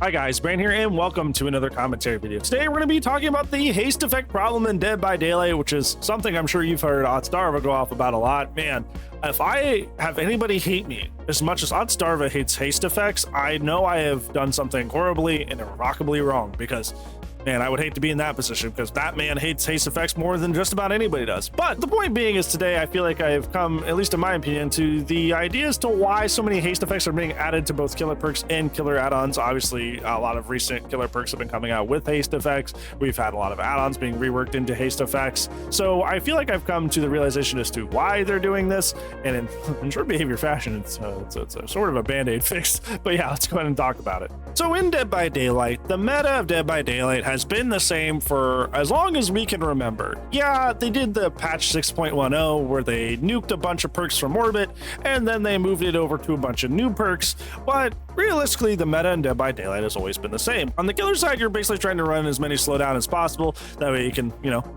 Hi guys, Brand here, and welcome to another commentary video. Today we're going to be talking about the haste effect problem in Dead by Daylight, which is something I'm sure you've heard ATTRIBUTION go off about a lot. Man, if I have anybody hate me as much as ATTRIBUTION hates haste effects, I know I have done something horribly and irrevocably wrong, because man, I would hate to be in that position, because that man hates haste effects more than just about anybody does. But the point being is today I feel like I have come, at least in my opinion, to the idea as to why so many haste effects are being added to both killer perks and killer add-ons. Obviously, a lot of recent killer perks have been coming out with haste effects. We've had a lot of add-ons being reworked into haste effects. So I feel like I've come to the realization as to why they're doing this. And in true behavior fashion, it's a sort of a band-aid fix. But yeah, let's go ahead and talk about it. So in Dead by Daylight, the meta of Dead by Daylight has been the same for as long as we can remember. Yeah, they did the patch 6.10 where they nuked a bunch of perks from orbit, and then they moved it over to a bunch of new perks, but realistically the meta in Dead by Daylight has always been the same. On the killer side, you're basically trying to run as many slowdown as possible, that way you can,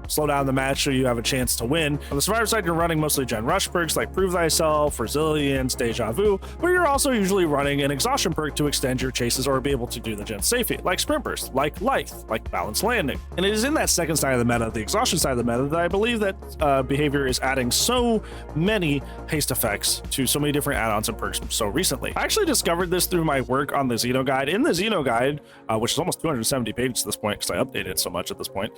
slow down the match so you have a chance to win. On the survivor side, you're running mostly gen rush perks like Prove Thyself, Resilience, Deja Vu, but you're also usually running an exhaustion perk to extend your chases or be able to do the gen safety, like Sprint Burst, like Lithe, like Balance Landing. And it is in that second side of the meta, the exhaustion side of the meta, that I believe that behavior is adding so many haste effects to so many different add-ons and perks so recently. I actually discovered this through my work on the Xeno Guide. In the Xeno Guide, which is almost 270 pages at this point because I updated it so much at this point,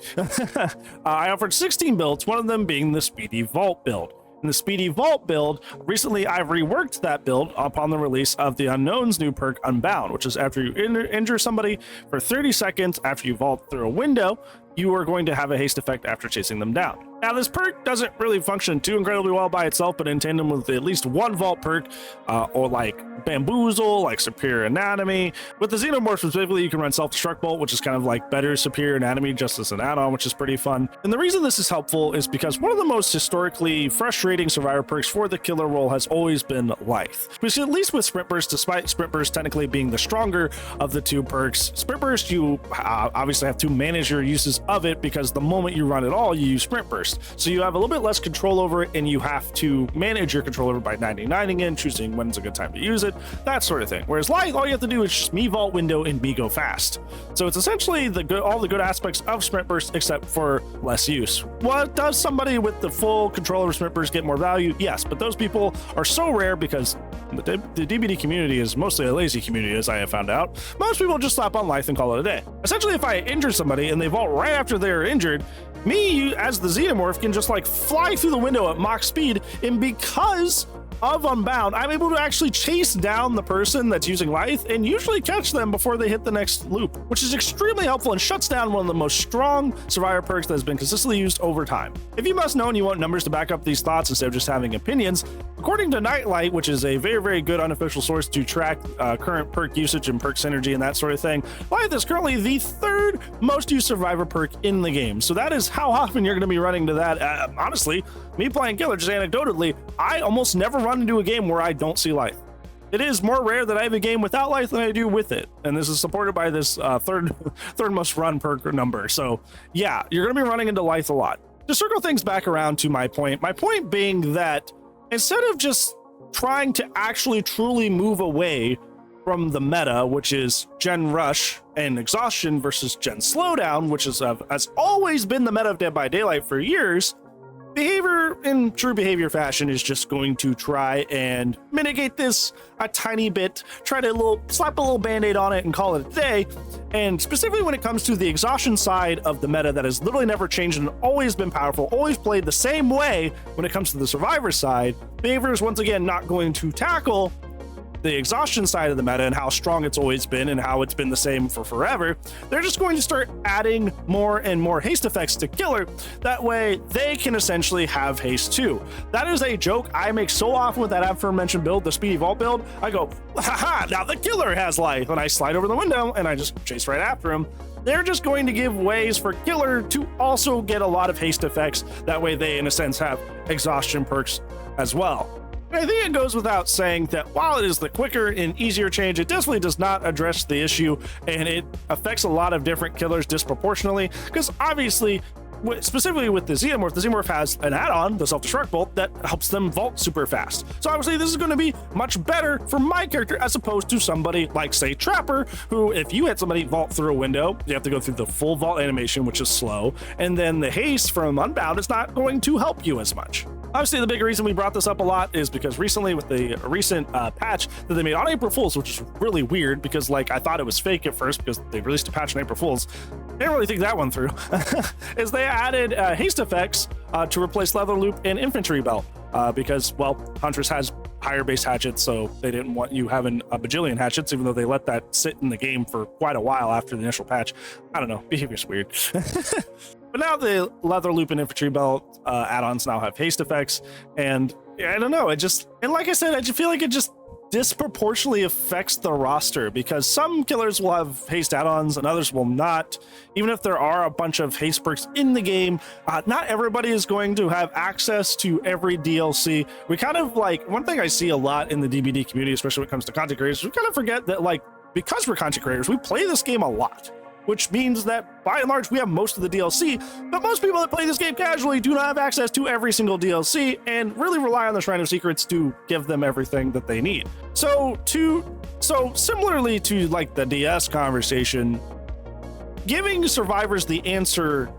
I offered 16 builds, one of them being the Speedy Vault build. In the Speedy Vault build, recently I've reworked that build upon the release of the Unknown's new perk Unbound, which is after you injure somebody for 30 seconds after you vault through a window, you are going to have a haste effect after chasing them down. Now, this perk doesn't really function too incredibly well by itself, but in tandem with at least one vault perk, or like Bamboozle, like Superior Anatomy. With the Xenomorph specifically, you can run Self-Destruct Bolt, which is kind of like better Superior Anatomy just as an add-on, which is pretty fun. And the reason this is helpful is because one of the most historically frustrating survivor perks for the killer role has always been Lithe. Because at least with Sprint Burst, despite Sprint Burst technically being the stronger of the two perks, Sprint Burst, you obviously have to manage your uses of it, because the moment you run it all, you use Sprint Burst. So you have a little bit less control over it, and you have to manage your control over it by 99ing in, choosing when's a good time to use it, that sort of thing. Whereas Lithe, all you have to do is just me vault window and me go fast. So it's essentially all the good aspects of Sprint Burst except for less use. What does somebody with the full control over Sprint Burst get more value? Yes, but those people are so rare because the DBD community is mostly a lazy community, as I have found out. Most people just slap on Lithe and call it a day. Essentially, if I injure somebody and they vault right after they're injured, me, as the Xenomorph, can just like fly through the window at Mach speed, and because of Unbound, I'm able to actually chase down the person that's using Lithe and usually catch them before they hit the next loop, which is extremely helpful and shuts down one of the most strong survivor perks that has been consistently used over time. If you must know and you want numbers to back up these thoughts instead of just having opinions, according to Nightlight, which is a very, very good unofficial source to track current perk usage and perk synergy and that sort of thing, Lithe is currently the third most used survivor perk in the game. So that is how often you're going to be running to that. Honestly, me playing killer, just anecdotally, I almost never run into a game where I don't see Lithe. It is more rare that I have a game without Lithe than I do with it, and this is supported by this third most run perk number. So yeah, you're going to be running into Lithe a lot. To circle things back around to my point being that instead of just trying to actually truly move away from the meta, which is gen rush and exhaustion versus gen slowdown, which has always been the meta of Dead by Daylight for years, behavior in true behavior fashion is just going to try and mitigate this a tiny bit, try to slap a little band-aid on it and call it a day. And specifically when it comes to the exhaustion side of the meta that has literally never changed and always been powerful, always played the same way when it comes to the survivor side, behavior is once again not going to tackle the exhaustion side of the meta and how strong it's always been and how it's been the same for forever. They're just going to start adding more and more haste effects to killer. That way they can essentially have haste too. That is a joke I make so often with that aforementioned build, the Speedy Vault build. I go, haha, now the killer has Lithe, and I slide over the window and I just chase right after him. They're just going to give ways for killer to also get a lot of haste effects. That way they, in a sense, have exhaustion perks as well. I think it goes without saying that while it is the quicker and easier change, it definitely does not address the issue, and it affects a lot of different killers disproportionately, because obviously specifically with the Xenomorph has an add-on, the self-destruct bolt, that helps them vault super fast. So obviously this is going to be much better for my character as opposed to somebody like, say, Trapper, who if you hit somebody vault through a window, you have to go through the full vault animation, which is slow, and then the haste from Unbound is not going to help you as much. Obviously, the big reason we brought this up a lot is because recently with the recent patch that they made on April Fool's, which is really weird because like I thought it was fake at first because they released a patch on April Fool's. Didn't really think that one through. Is they added haste effects to replace leather loop and infantry belt because, well, Huntress has higher base hatchets, so they didn't want you having a bajillion hatchets, even though they let that sit in the game for quite a while after the initial patch. I don't know, behavior's weird. But now the leather loop and infantry belt add-ons now have haste effects, and I don't know, and like I said, I just feel like it just disproportionately affects the roster because some killers will have haste add-ons and others will not. Even if there are a bunch of haste perks in the game, not everybody is going to have access to every DLC. We kind of like, one thing I see a lot in the DBD community, especially when it comes to content creators, we kind of forget that like, because we're content creators, we play this game a lot, which means that by and large we have most of the DLC, but most people that play this game casually do not have access to every single DLC and really rely on the Shrine of Secrets to give them everything that they need. So similarly to like the DS conversation, giving survivors the answer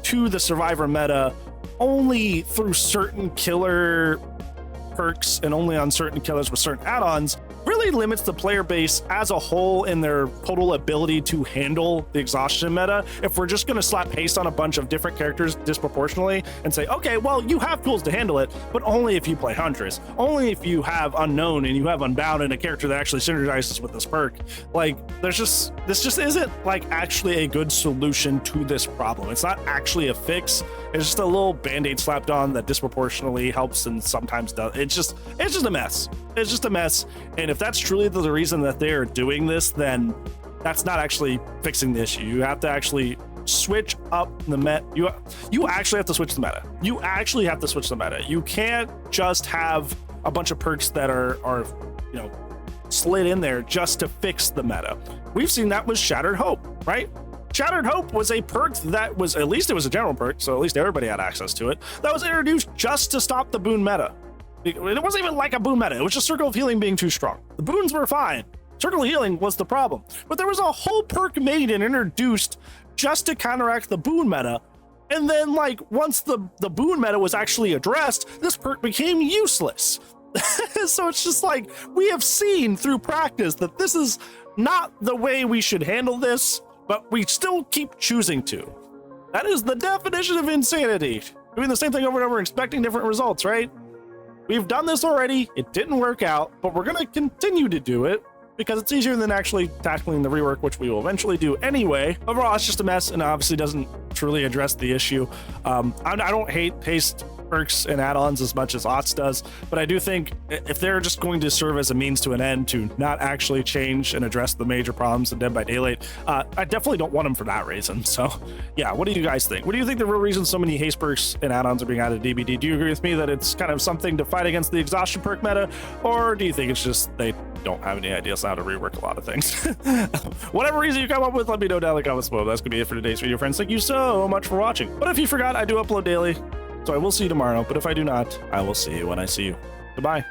to the survivor meta only through certain killer perks and only on certain killers with certain add-ons really limits the player base as a whole in their total ability to handle the exhaustion meta. If we're just going to slap haste on a bunch of different characters disproportionately and say, okay, well, you have tools to handle it, but only if you play Huntress, only if you have Unknown and you have Unbound and a character that actually synergizes with this perk. Like, this just isn't like actually a good solution to this problem. It's not actually a fix. It's just a little band-aid slapped on that disproportionately helps and sometimes does. It's just a mess. It's just a mess. And if that's truly the reason that they're doing this, then that's not actually fixing the issue. You have to actually switch up the meta. You actually have to switch the meta. You actually have to switch the meta. You can't just have a bunch of perks that are you know, slid in there just to fix the meta. We've seen that with Shattered Hope, right? Shattered Hope was a perk that was, at least it was a general perk, so at least everybody had access to it, that was introduced just to stop the boon meta. It wasn't even like a boon meta, it was just Circle of Healing being too strong. The boons were fine. Circle of Healing was the problem. But there was a whole perk made and introduced just to counteract the boon meta. And then, like, once the boon meta was actually addressed, this perk became useless. So it's just like, we have seen through practice that this is not the way we should handle this, but we still keep choosing to. That is the definition of insanity. Doing the same thing over and over, expecting different results, right? We've done this already, it didn't work out, but we're gonna continue to do it because it's easier than actually tackling the rework, which we will eventually do anyway. Overall, it's just a mess and obviously doesn't truly address the issue. I don't hate haste perks and add-ons as much as ATTRIBUTION does, but I do think if they're just going to serve as a means to an end to not actually change and address the major problems in Dead by Daylight, I definitely don't want them for that reason. So yeah, what do you guys think? What do you think the real reason so many haste perks and add-ons are being added to DBD? Do you agree with me that it's kind of something to fight against the exhaustion perk meta, or do you think it's just they don't have any ideas on how to rework a lot of things? Whatever reason you come up with, let me know down in the comments below. That's gonna be it for today's video, friends. Thank you so much for watching. But if you forgot, I do upload daily, so I will see you tomorrow, but if I do not, I will see you when I see you. Goodbye.